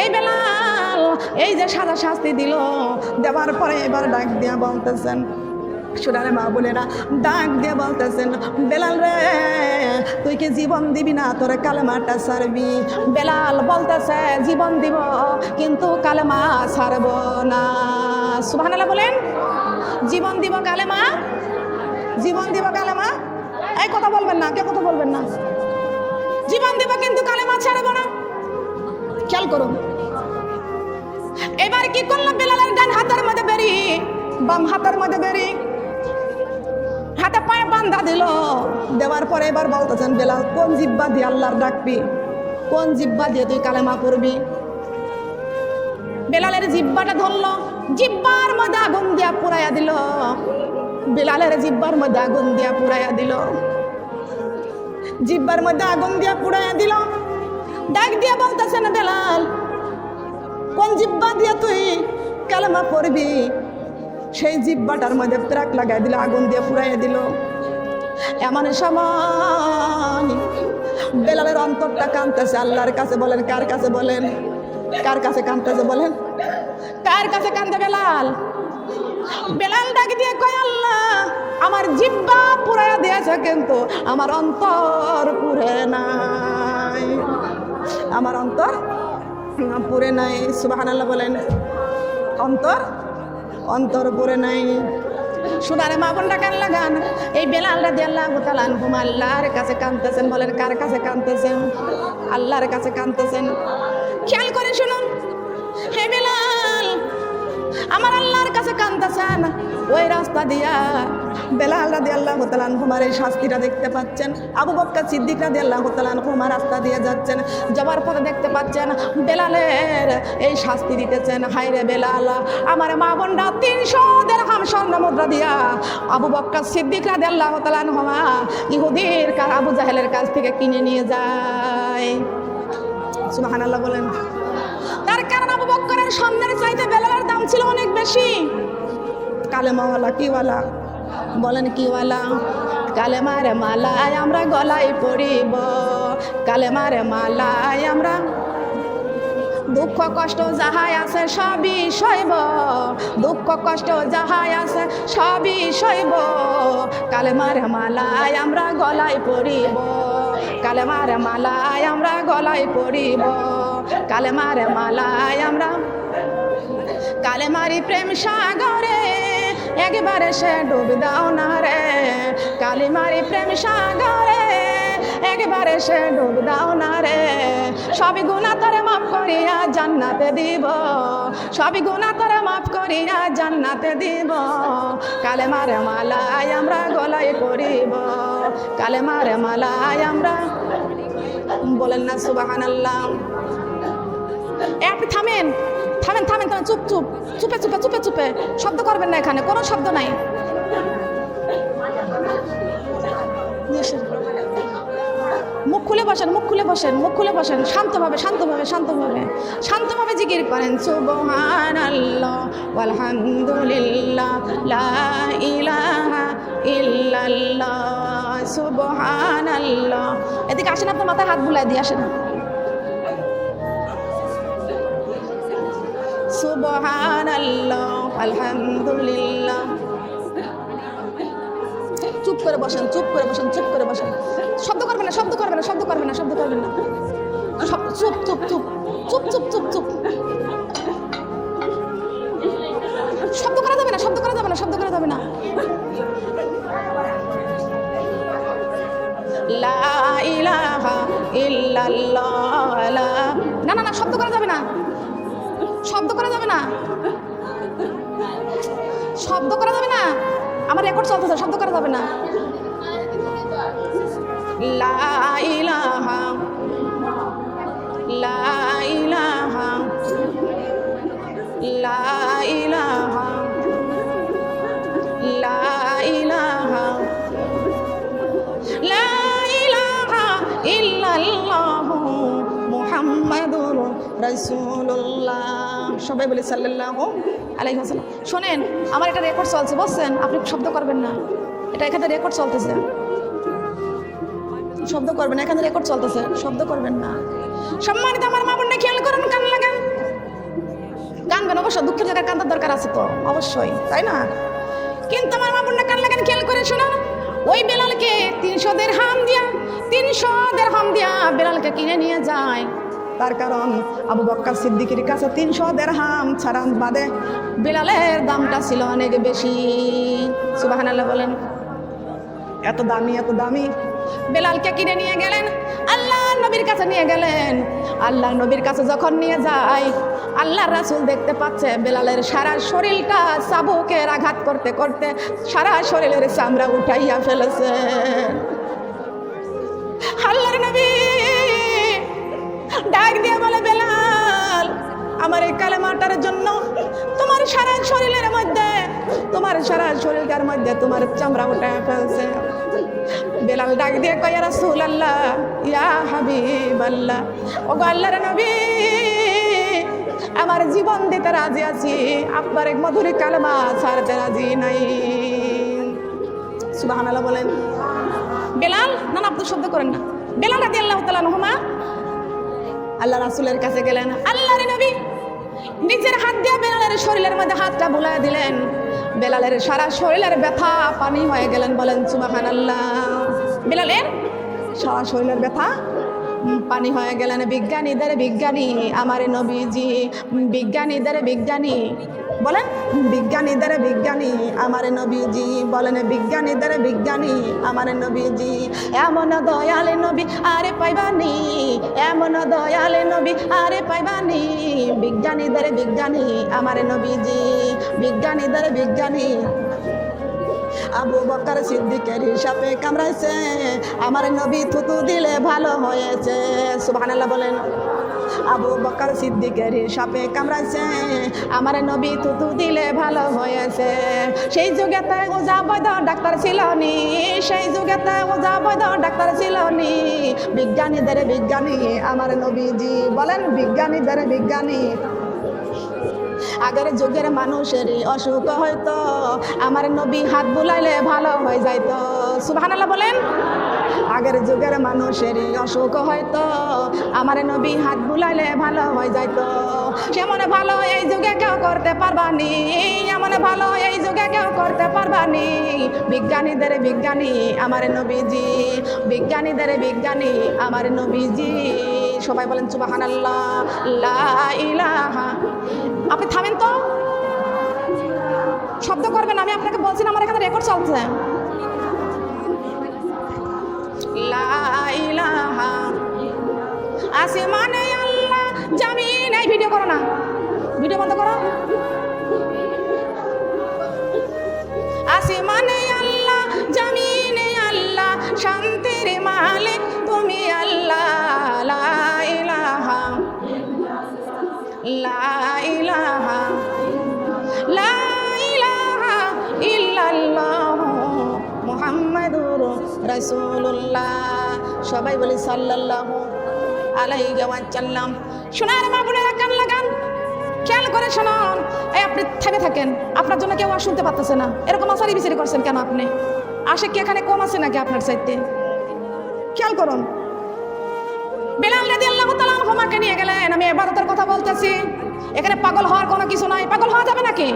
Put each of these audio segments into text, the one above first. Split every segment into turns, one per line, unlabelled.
এই বেলাল এই যে সাজা শাস্তি দিল, দেওয়ার পরে এবার ডাক দিয়া বলতেছেন, শুনারে মা বোনেরা, ডাক দিয়ে বলতেছেন, বেলাল রে তুই কি জীবন দিবি না তোর কালেমাটা ছাড়বি? বেলাল বলতেছে জীবন দিব কিন্তু কালেমা ছাড়ব না। সুবহানাল্লাহ বলেন। জীবন দিব কালেমা, জীবন দিব কালেমা, এই কথা বলবেন না, কে কথা বলবেন না? জীবন দিব কিন্তু কালেমা ছাড়ব না। খেয়াল করুন, এবার কি করলো? বেলালের ডান হাতের মধ্যে বেরি, বাম হাতের মধ্যে বেরি, হাতে পায়ে বান্ধা দিল। দেওয়ার পরে এবার বলতেছেন, বেলাল কোন জিব্বা দিয়ে আল্লাহর ডাকবি, কোন জিব্বা দিয়ে তুই কালেমা পড়বি? বেলালের জিব্বাটা ধরলো, জিব্বার মধ্যে আগুন দিয়া পুরাইয়া দিল। বেলালের জিব্বার মধ্যে আগুন দিয়া পুরাইয়া দিল, জিব্বার মধ্যে আগুন দিয়া পুরাইয়া দিল। ডাক দিয়া বলতেছেন, বেলাল কোন জিব্বা দিয়ে তুই কালেমা পড়বি? সেই জিব্বাটার মধ্যে ট্রাক লাগাই দিল, আগুন দিয়ে পুরাইয়া দিল। এমন সময় বেলালের অন্তরটা কাঁদতেছে আল্লাহর কাছে। বলেন কার কাছে? বলেন কার কাছে কাঁদতেছে? বলেন কার কাছে কাঁদে বেলাল? বেলাল ডাক দিয়ে কয়, আল্লাহ আমার জিব্বা পুরাইয়া দিয়েছে কিন্তু আমার অন্তর পুরে নাই, আমার অন্তর পুরে নাই। সুবহানাল্লাহ বলেন। অন্তর অন্তর পুরে নাই। শুনারে মা বোনটা কান লাগান, এই বেলাল রাদিয়াল্লাহু তাআলা আনহু আল্লাহর কাছে কাঁদতেছেন। বলেন কার কাছে কাঁদতেছেন? আল্লাহর কাছে কাঁদতেছেন। খেয়াল করে শুনুন, হে বেলাল আমার আল্লাহর কাছে কাঁদতেছেন। ওই রাস্তা দিয়া বেলাল রাদিয়াল্লাহু তাআলা আনহু এই শাস্তিটা দেখতে পাচ্ছেন। আবু বকর সিদ্দিক রাদিয়াল্লাহু তাআলা আনহু রাস্তা দিয়ে যাচ্ছেন, যাওয়ার পরে দেখতে পাচ্ছেন বেলালের এই শাস্তি দিতেছেন। হায় রে বেলাল, আমার মা বোনরা 300 দিরহাম স্বর্ণ মুদ্রা দিয়া আবু বকর সিদ্দিক রাদিয়াল্লাহু তাআলা আনহু ইহুদির আবু জাহেলের কাছ থেকে কিনে নিয়ে যায়। সুবহানাল্লাহ বলেন। তার কারণ আবু বকরের স্বর্ণের চাইতে বেলালের দাম ছিল অনেক বেশি। কালেমাওয়ালা কিওয়ালা? বলেন কিওয়ালা? কালেমার মালায় আমরা গলায় পড়িব, কালেমার মালায় আমরা দুঃখ কষ্ট যাহাই আছে সবই সইব, দুঃখ কষ্ট যাহাই আছে সবই সইব। কালেমার মালায় আমরা গলায় পড়িব, কালেমার মালায় আমরা গলায় পড়িব, কালেমার মালায় আমরা। কালেমারি প্রেম সাগরে একবারে সে ডুব দাও না রে, কালেমারি প্রেম সাগরে একবারে সে ডুব দাও না রে। সবই গুনাহ তোরে মাফ করিয়া জান্নাতে দিব, সবই গুনাহ তোরে মাফ করিয়া জান্নাতে দিব। কালেমার মালায় আমরা গলায় পড়িব, কালেমার মালায় আমরা। বলেন না সুবহানাল্লাহ। আপনি থামেন থামেন থামেন থামেন, চুপ চুপ, চুপে চুপে চুপে চুপে, শব্দ করবেন না, এখানে কোনো শব্দ নাই। মুখ খুলে বসেন, মুখ খুলে বসেন, মুখ খুলে বসেন, শান্তভাবে শান্তভাবে শান্তভাবে শান্তভাবে জিকির করেন। সুবহানাল্লাহ ওয়ালহামদুলিল্লাহ লা ইলাহা ইল্লাল্লাহ সুবহানাল্লাহ। এদিকে আসেন, আপনার মাথায় হাত বুলাই দিয়ে আসেন। সুবহানাল্লাহ আলহামদুলিল্লাহ। চুপ করে বসেন, চুপ করে বসেন, চুপ করে বসেন, শব্দ করবেন না, শব্দ করবেন না, শব্দ করবেন না, শব্দ করবেন না, চুপ চুপ চুপ চুপ চুপ চুপ চুপ। শব্দ করা যাবে না, শব্দ করা যাবে না, শব্দ করা যাবে না। লা ইলাহা ইল্লাল্লাহ। না না না, শব্দ করা যাবে না, শব্দ করা যাবে না, শব্দ করা যাবে না। আমার রেকর্ড চলতেছে, শব্দ করা যাবে না। লা ইলাহা লা ইলাহা লা ইলাহা লা ইলাহা লা ইলাহা ইল্লাল্লাহু মুহাম্মাদুর রাসূলুল্লাহ। সবাই বলি সাল্লাল্লাহু আলাইহি ওয়াসাল্লাম। শোনেন, আমার এটা রেকর্ড চলছে, বুঝছেন? আপনি শব্দ করবেন না, এটা এখানে রেকর্ড চলতেছে, শব্দ করবেন না, এখানে রেকর্ড চলতেছে, শব্দ করবেন না। সম্মানিত আমার মা বোনরা খেয়াল করুন, কান লাগা অবশ্য দুঃখের জায়গায় কান্দার দরকার আছে তো অবশ্যই, তাই না? কিন্তু আমার মা বোনরা কান লাগান, খেয়াল করে শোনো, ওই বেলালকে 300 দিরহাম দিয়া বেলালকে কিনে নিয়ে যায়। তার কারণ আবু বকর সিদ্দিকের কাছে 300 দিরহাম ছাড়া বাদে বেলালের দামটা ছিল অনেক বেশি। সুবহানাল্লাহ বলেন। এত দামি বেলালকে কিনে নিয়ে গেলেন, আল্লাহ নবীর কাছে নিয়ে গেলেন। আল্লাহ নবীর কাছে যখন নিয়ে যায়, আল্লাহর রাসূল দেখতে পাচ্ছে বেলালের সারা শরীরটা চাবুকের আঘাত করতে করতে সারা শরীরের চামড়া উঠাইয়া ফেলেছে। আল্লাহর নবী ডাক দিয়ে বলে, বেলাল, আমার এই কালেমাটার জন্য তোমার সারা শরীরের মধ্যে তোমার চামড়া উঠাইয়া ফেলছে। বেলাল ডাক দিয়ে কয়, ইয়া রাসূলুল্লাহ, ইয়া হাবিবাল্লাহ, ওগো আল্লাহর নবী, আমার জীবন দিতে রাজি আছি, আপনার এক মধুর কালেমা ছাড়তে রাজি নাই। সুবহানাল্লাহ বলেন। বেলাল, না আপনি শব্দ করেন না, বেলাল রাদিয়াল্লাহু তাআলা আনহুমা আল্লাহ রাসূলের কাছে গেলেন। আল্লাহর নবী নিজের হাত দিয়ে বেলালের শরীরের মধ্যে হাতটা বুলায় দিলেন। বেলালের সারা শরীরের ব্যথা পানি হয়ে গেলেন। বলেন সুবহানাল্লাহ। বেলালের সারা শরীরের ব্যথা পানি হয়ে গেলেন। বিজ্ঞানীদের বিজ্ঞানী আমার নবীজি, বিজ্ঞানীদের বিজ্ঞানী বলেন, বিজ্ঞানীদের বিজ্ঞানী আমার নবীজি, বলেন বিজ্ঞানীদের বিজ্ঞানী আমার নবীজি। এমন দয়ালে নবী আরে পাইবানি, এমন দয়ালে নবী আরে পাইবানি, বিজ্ঞানীদের বিজ্ঞানী আমার নবীজি, বিজ্ঞানীদের বিজ্ঞানী। আবু বকর সিদ্দিকের হিসাবে কামড়াইছে, আমার নবী থুতু দিলে ভালো হয়েছে। সুবহানাল্লাহ বলেন। আবু বকর সিদ্দিকের হিসাবে কামড়াইছে, আমার নবী থুতু দিলে ভালো হয়েছে। সেই যুগেতে ওজা বৈদ্য ডাক্তার ছিল নি, সেই যুগেতে ওজা বৈদ্য ডাক্তার ছিল নি, বিজ্ঞানীদের বিজ্ঞানী আমার নবীজি। বলেন বিজ্ঞানীদের বিজ্ঞানী। আগের যুগের মানুষেরই অসুখ হয়তো, আমার নবী হাত বুলাইলে ভালো হয়ে যাইতো। সুবহানাল্লাহ বলেন। আগের যুগের মানুষেরই অসুখ হয়তো, আমার নবী হাত বুলাইলে ভালো হয়ে যাইতো। সেমন ভালো এই যুগে কেউ করতে পারবানি, এমন ভালো এই যুগে কেউ করতে পারবানি, বিজ্ঞানীদের বিজ্ঞানী আমার নবীজি, বিজ্ঞানীদের বিজ্ঞানী আমার নবীজি। সবাই বলেন সুবহানাল্লাহ, লা ইলাহা। আপনি থামেন তো, শব্দ করবেন। আমি আপনাকে বলছি না, আমার এখানে রেকর্ড চলছে। লা ইলাহা, আসমানে আল্লাহ, জমিনে। এই ভিডিও করো না, ভিডিও বন্ধ করো। আসমানে আল্লাহ, জমিনে আল্লাহ, শান্তির মালিক তুমি আল্লাহ। লা ইলাহা, লা ইলাহা, লা ইলাহা ইল্লাল্লাহ মুহাম্মাদুর রাসূলুল্লাহ। সবাই বলি সাল্লাল্লাহু আলাইহি ওয়াসাল্লাম। শোনার মা বোনেরা কান লাগান, খেয়াল করে শুনুন। এই আপনি থেমে থাকেন, আপনার জন্য কেউ আর শুনতে পারতেছে না। এরকম আসারি বিচারি করছেন কেন আপনি? আসে কি এখানে কম আছে নাকি আপনার চাইতে? খেয়াল করুন। বেলাল রাদিয়াল্লাহু তাআলা আনহুমাকে নিয়ে গেলেন। আমি ইবাদতের কথা বলতেছি, এখানে পাগল হওয়ার কোনো কিছু নাই। পাগল হওয়া যাবে নাকি?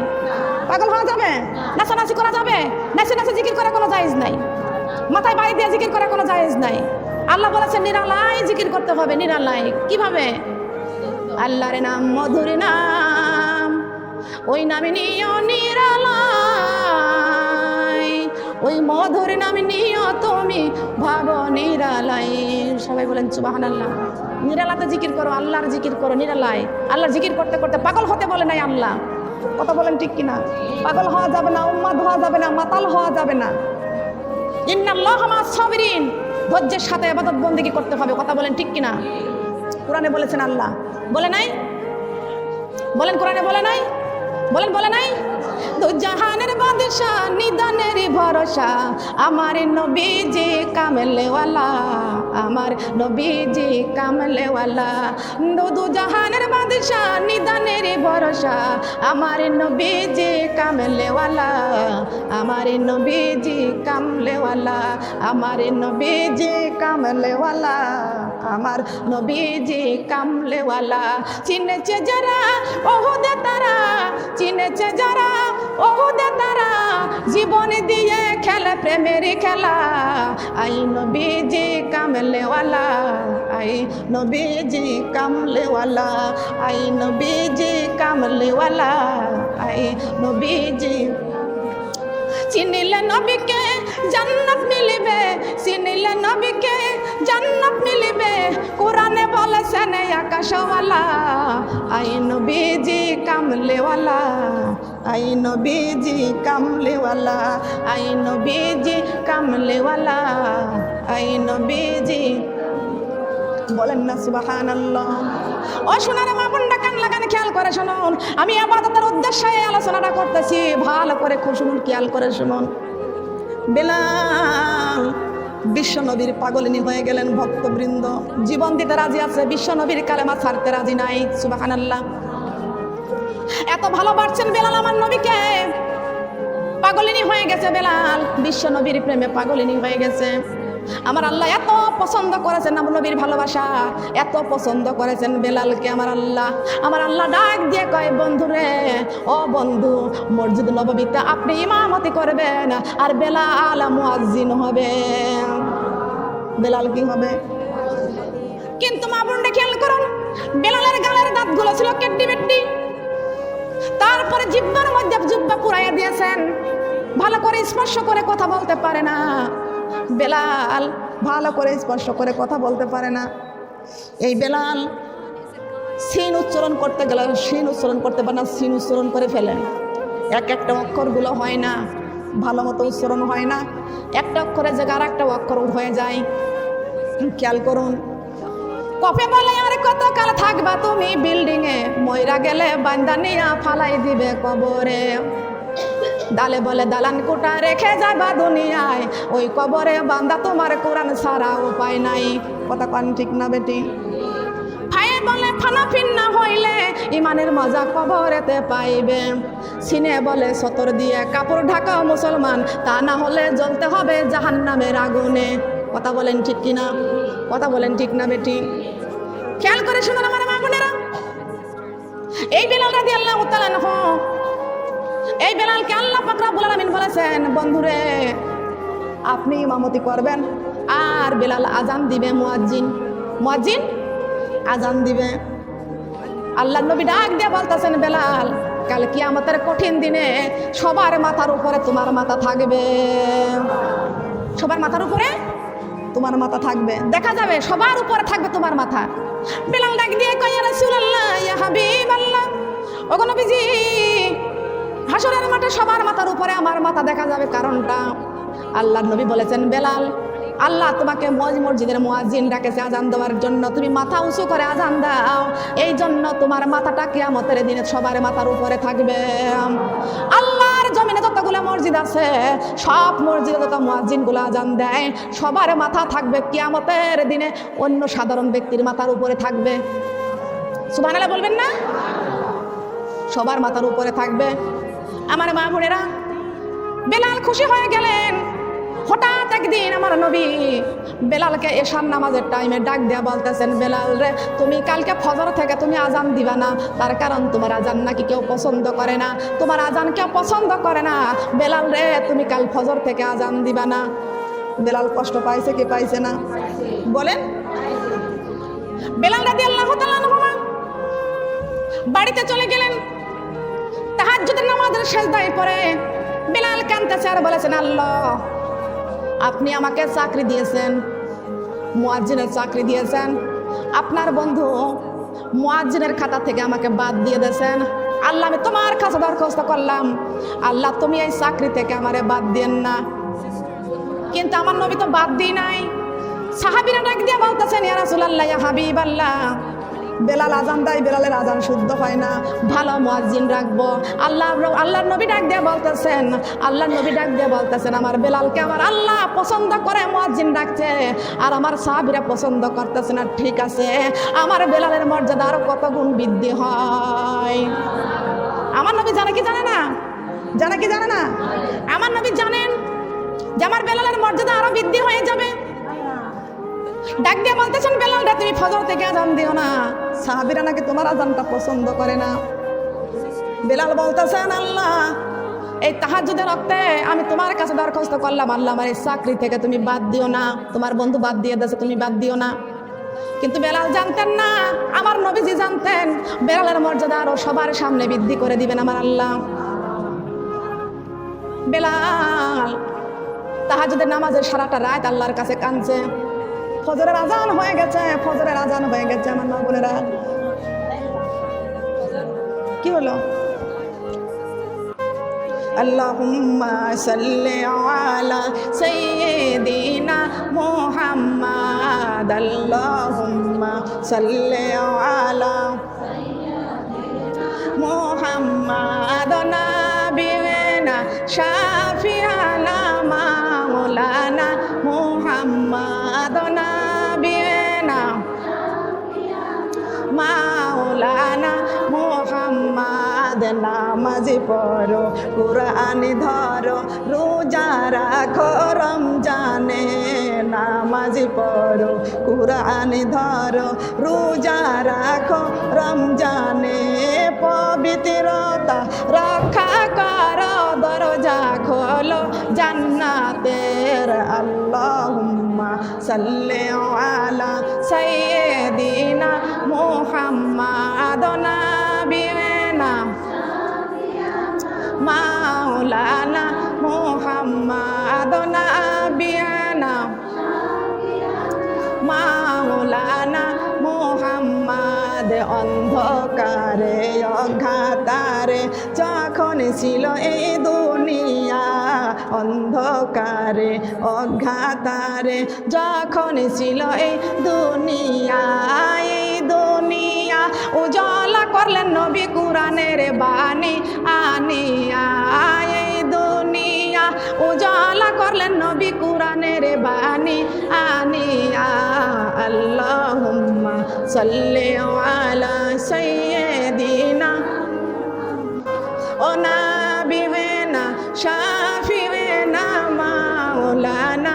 পাগল হওয়া যাবে? নাচানাচি করা যাবে? নাচে নাচে জিকির করা কোনো জায়েজ নাই, মাথায় বাড়ি দিয়ে জিকির করা কোনো জায়েজ নাই। আল্লাহ বলেছেন নিরালায় জিকির করতে হবে। নিরালায় কিভাবে? আল্লাহর নাম মধুর নাম, ওই নামে নিও নিরালায়, ওই মধুর নাম নিও তুমি ভাবো নিরালায়। সবাই বলেন সুবহানাল্লাহ। নিরালাতে জিকির করো, আল্লাহর জিকির করো নিরালায়। আল্লাহর জিকির করতে করতে পাগল হতে বলে নাই আল্লাহ। কথা বলেন ঠিক কিনা? পাগল হওয়া যাবে না, উম্মাদ হওয়া যাবে না, মাতাল হওয়া যাবে না। ইন্নাল্লাহা মা'আস সাবিরিন, ধৈর্যের সাথে ইবাদত বন্দেগী করতে হবে। কথা বলেন ঠিক কিনা? কোরআনে বলেছেন আল্লাহ, বলে নাই? বলেন কোরআনে বলে নাই? বলেন বলে নাই? দু জাহানের বাদশা, নিদানের ভরসা, আমার নবীজি কামলেওয়ালা, আমার নবীজি কামলেওয়ালা। দু জাহানের বাদশা, নিদানের ভরসা, আমার নবীজি কামলেওয়ালা, আমার নবীজি কামলেওয়ালা, আমার নবীজি কামলেওয়ালা, আমার নবীজি কামলেওয়ালা। চিনেছে যারা ওহুদে তারা, কিনেছে যারা ওহুদে তারা জীবন দিয়ে খেলে প্রেমের খেলা। আই নবীজি কামলেওয়ালা, আই নবীজি কামলেওয়ালা, আই নবীজি কামলেওয়ালা, আই নবীজি। চিনিলে নবীকে জান্নাত মিলিবে, চিনিলে নবীকে জান্নাত মিলিবে। কোরআনে বলেছেন আকাশওয়ালা, আই নবীজি কামলেওয়ালা, আই নবীজি কামলেওয়ালা, আই নবীজি কামলেওয়ালা, আই নবীজি। বলেন না সুবহানাল্লাহ। ও সোনার মা বোনরা কান লাগান খেয়াল করে শুনুন, আমি ইবাদতের উদ্দেশ্যে এই আলোচনাটা করতেছি, ভালো করে খুব শুনুন, খেয়াল করে শুনুন। বেলাল বিশ্ব নবীর পাগলিনী হয়ে গেলেন। ভক্তবৃন্দ জীবন দিতে রাজি আছে, বিশ্ব নবীর কালেমা ছাড়তে রাজি নাই। সুবহানাল্লাহ। এত ভালোবাসছেন বেলাল আমার নবীকে, পাগলিনী হয়ে গেছে বেলাল, বিশ্ব নবীর প্রেমে পাগলিনী হয়ে গেছে। আমার আল্লাহ এত পছন্দ করেছেন আমার নবীর ভালোবাসা, এত পছন্দ করেছেন বেলালকে আমার আল্লাহ। আমার আল্লাহ ডাক দিয়ে কয়, বন্ধুরে ও বন্ধু, মসজিদ নববীতে আপনি ইমামতি করবেন আর বেলাল মুয়াজ্জিন হবে। বেলাল কি হবে? কিন্তু মা বোনরা খেয়াল করুন, বেলালের গালের দাঁতগুলো ছিল কেট্টি বেট্টি, তারপরে জিহ্বার মধ্যে জিহ্বা পুরাইয়া দিয়েছেন, ভালো করে স্পর্শ করে কথা বলতে পারে না বেলাল, ভালো করে স্পর্শ করে কথা বলতে পারে না। এই বেলাল সিন উচ্চারণ করতে গেলে সিন উচ্চারণ করতে পারে না, সিন উচ্চারণ করে ফেলেন। এক একটা অক্ষরগুলো হয় না, ভালো মতো উচ্চারণ হয় না, একটা অক্ষরের জায়গায় আর একটা অক্ষর হয়ে যায়। খেয়াল করুন, কফে বলে আর কতকাল থাকবা তুমি বিল্ডিংয়ে, ময়রা গেলে বান্দা নিয়া ফালাই দিবে কবরে। দালে বলে দালান কোটা রেখে যাবা দুনিয়ায়, ওই কবরে বান্দা তোমার কোরআন ছাড়া উপায় নাই। কথা কান ঠিক না বেটি? ফায়ে বলে ফানা ফিন্না হইলে ইমানের মজা কবরেতে পাইবে। সিনে বলে সতর দিয়ে কাপড় ঢাকা মুসলমান, তা না হলে জ্বলতে হবে জাহান্নামের আগুনে। কথা বলেন ঠিক কিনা? কথা বলেন ঠিক না বেটি? খেয়াল করে শুনুন আমার মা বোনেরা, এই বেলাল রাদিয়াল্লাহু তাআলা আনহু, এই বেলালকে আল্লাহ পাক রব্বুল আলামিন বলেছেন, বন্ধুরে আপনি ইমামতি করবেন আর বেলাল আজান দিবে। মুয়াজ্জিন, মুয়াজ্জিন আজান দিবে। আল্লাহ নবী ডাক দিয়ে বলতেছেন, বেলাল কাল কিয়ামতের কঠিন দিনে সবার মাথার উপরে তোমার মাথা থাকবে। সবার মাথার উপরে তোমার মাথা থাকবে, দেখা যাবে সবার উপরে থাকবে তোমার মাথা। বেলাল ডাক দিয়ে কয়, ইয়া রাসূলুল্লাহ, ইয়া হাবিবাল্লাহ, ওগো নবীজি, হাসরের মাঠে সবার মাথার উপরে আমার মাথা দেখা যাবে, কারণটা? আল্লাহর নবী বলেছেন, বেলাল আল্লাহ তোমাকে মসজিদের মুয়াজ্জিন ডাকেছে আজান দেওয়ার জন্য, তুমি মাথা উঁচু করে আজান দাও, এই জন্য তোমার মাথাটা কিয়ামতের দিনে সবার মাথার উপরে থাকবে। আল্লাহর জমিনে যতগুলো মসজিদ আছে সব মসজিদে যত মুয়াজ্জিনগুলো আজান দেয় সবার মাথা থাকবে কিয়ামতের দিনে, অন্য সাধারণ ব্যক্তির মাথার উপরে থাকবে। সুবহানাল্লাহ বলবেন না? সবার মাথার উপরে থাকবে। আমার মা বোনেরা, বেলাল খুশি হয়ে গেলেন। হঠাৎ একদিন আমার নবী বেলালকে এশার নামাজের টাইমে ডাক দেয়া বলতেছেন, বেলাল রে তুমি কালকে ফজর থেকে তুমি আজান দিবা না, তার কারণ তোমার আজান নাকি কেউ পছন্দ করে না, তোমার আজান কেউ পছন্দ করে না। বেলাল রে তুমি কাল ফজর থেকে আজান দিবা না। বেলাল কষ্ট পাইছে কি পাইছে না বলেন? বেলাল রাদিয়াল্লাহু তাআলা আনহু বাড়িতে চলে গেলেন। তাহাজ্জুদের নামাজের সেজদায় পড়ে বেলাল কাঁদতেছে আর বলেছেন, আল্লাহ আপনি আমাকে চাকরি দিয়েছেন, মুয়াজ্জিনের চাকরি দিয়েছেন, আপনার বন্ধু মুয়াজ্জিনের খাতা থেকে আমাকে বাদ দিয়ে দিয়েছেন। আল্লাহ আমি তোমার কাছে দরখাস্ত করলাম, আল্লাহ তুমি এই চাকরি থেকে আমারে বাদ দিয়েন না। কিন্তু আমার নবী তো বাদ দিই নাই। সাহাবীরা ডাক দিয়ে বলতেছেন, ইয়া রাসূলুল্লাহ, ইয়া হাবিবাল্লাহ, বেলাল আজান দেয়, বেলালের আজান শুদ্ধ হয় না, ভালো মুয়াজ্জিন রাখবো। আল্লাহর নবী ডাক দিয়ে বলতেছেন, আল্লাহর নবী ডাক দিয়ে বলতেছেন, আমার বেলালকে আমার আল্লাহ পছন্দ করে মুয়াজ্জিন রাখছে আর আমার সাহাবীরা পছন্দ করতেছে না। ঠিক আছে, আমার বেলালের মর্যাদা আরো কত গুণ বৃদ্ধি হয়। আমার নবী জানে কি জানে না? জানে কি জানে না? আমার নবী জানেন যে আমার বেলালের মর্যাদা আরো বৃদ্ধি হয়ে যাবে। ডাক দিয়ে বলতেছেন, বেলালটা তুমি ফজর থেকে আজান দিও না, সাহাবীরা নাকি তোমার আজানটা পছন্দ করে না। বেলাল বলতেছেন, আল্লাহ এই তাহাজ্জুদের রক্তে আমি তোমার কাছে দরখাস্ত করলাম, আল্লাহ আমার এই চাকরি থেকে তুমি বাদ দিও না, তোমার বন্ধু বাদ দিয়ে দিয়েছে, তুমি বাদ দিও না। কিন্তু বেলাল জানতেন না, আমার নবীজি জানতেন বেলালের মর্যাদা আরো সবার সামনে বৃদ্ধি করে দিবেন আমার আল্লাহ। বেলাল তাহাজ্জুদের নামাজের সারাটা রাত আল্লাহর কাছে কাঁদছে। ফজরের আজান হয়ে গেছে, ফজরের আজান হয়ে গেছে আমার মা বোনেরা। কি হলো? আল্লাহুম্মা সাল্লি আলা সাইয়্যিদিনা মুহাম্মাদ, আল্লাহুম্মা সাল্লি আলা মুহাম্মাদ নাবিয়িনা শাফিআনা মাওলানা মুহাম্মাদ নাবিয়িনা মাওলানা মুহাম্মাদ। নামাজি পড়ো, কুরআন ধরো, রোজা রাখো রমজানে। নামাজি পড়ো, কুরআন ধরো, রোজা রাখো রমজানে। পবিত্রতা রক্ষা করো, দরজা খোলো জান্নাতের। আল্লাহুম্মা সাল্লি আলা সাইয়্যিদিনা মুহাম্মাদ নাবিয়িনা মাওলানা মুহাম্মাদ নাবিয়িনা মাওলানা মুহাম্মাদ। অন্ধকারে অজ্ঞাতারে যখন ছিল এই দুনিয়া, অন্ধকারে অজ্ঞাতারে যখন ছিল এই দুনিয়া, এই দুনিয়া উজালা করলেন নবী কুরআনের বাণী আনিয়া। এই দুনিয়া উজালা করলেন নবী কুরআনের বাণী আনিয়া। আল্লাহুম্মা সাল্লি আলা সাইয়্যিদিনা ও নাবিয়িনা শাফিঈনা মাওলানা।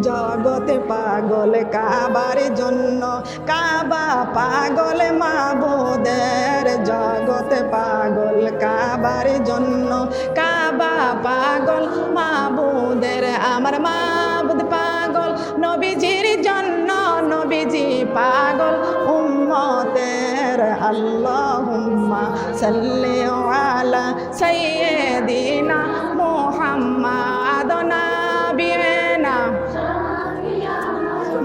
জগতে পাগল কাবার জন্য, কাবা পাগল মাবুদের। জগতে পাগল কাবার জন্য, কাবা পাগল মাবুদের। আমার মাবুদ পাগল নবীজির জন্য, নবীজি পাগল উম্মতের। আল্লাহুম্মা সাল্লি আলা সাইয়্যিদিনা মুহাম্মাদ নাবিয়িনা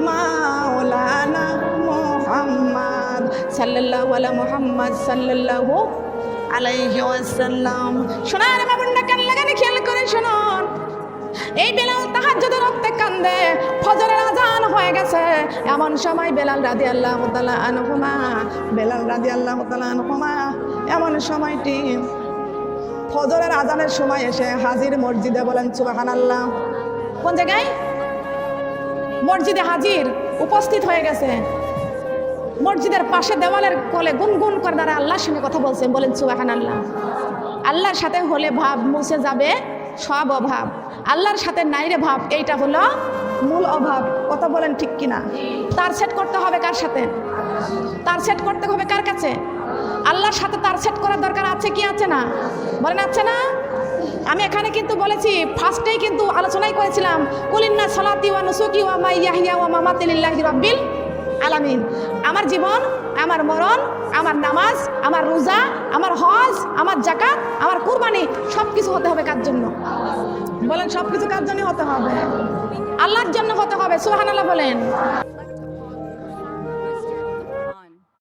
মাওলানা মুহাম্মাদ সাল্লাল্লাহু আলা মুহাম্মদ সাল্লাল্লাহু আলাইহি ওয়াসাল্লাম। শোনার মা বোনরা কান লাগানে খেয়াল করে শুনুন। এই বেলাল তাহাজ্জুদের রক্তে কান্দে, ফজরের আজান হয়ে গেছে। এমন সময় বেলাল রাদিয়াল্লাহু তাআলা আনহুমা, বেলাল রাদিয়াল্লাহু তাআলা আনহুমা এমন সময়টি ফজরের আজানের সময় এসে হাজির মসজিদে। বলেন সুবহানাল্লাহ। কোন জায়গায়? মসজিদে হাজির, উপস্থিত হয়ে গেছে। মসজিদের পাশে দেওয়ালের কোলে গুনগুন করে তারা আল্লাহর সঙ্গে কথা বলছেন। বলেন সুবহানাল্লাহ। আল্লাহর সাথে হলে ভাব মুছে যাবে সব অভাব, আল্লাহর সাথে নাইরে ভাব, এইটা হলো মূল অভাব। কথা বলেন ঠিক কিনা? তার সেট করতে হবে কার সাথে? তার সেট করতে হবে কার কাছে? আল্লাহর সাথে তার সেট করার দরকার আছে কি আছে না? বলেন আছে না? আমি এখানে কিন্তু বলেছি, ফার্স্টেই কিন্তু আলোচনাই করেছিলাম, কুলিন্না সালাতি ওয়া নুসুকি ওয়া মাইয়াহিয়া ওয়া মামাতি লিল্লাহি রাব্বিল আলামিন। আমার জীবন, আমার মরণ, আমার নামাজ, আমার রোজা, আমার হজ, আমার যাকাত, আমার কুরবানি সব কিছু হতে হবে কার জন্য? বলেন সব কিছু কার জন্য হতে হবে? আল্লাহর জন্য হতে হবে। সুবহানাল্লাহ বলেন।